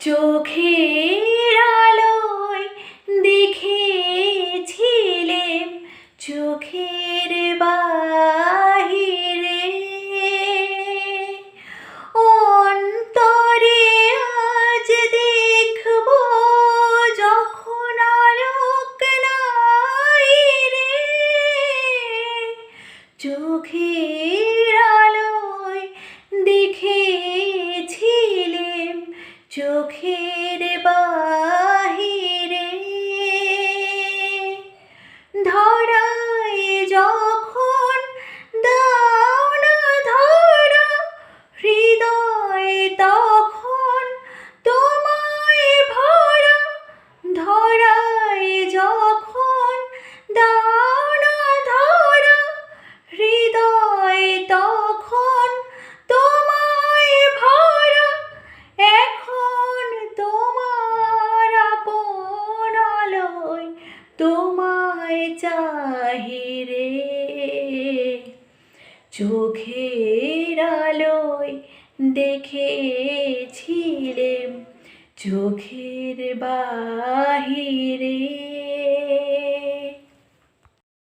চোখের আলোয় দেখেছিলেম চোখের বাহিরে, অন্তরে আজ দেখব যখন আলোক নাই রে। চোখের আলোয় দেখেছিলেম চোখের বাহিরে, ধরায় যখন দাও না ধরা হৃদয় তখন তোমায় ভরা, ধরায় যখন দাও না ধরা হৃদয় তখন তোমায় ভরা। এখন তোমার আপন আলোয় তোমায় চাহি রে। চোখের আলোয় দেখেছিলেম চোখের বাহিরে।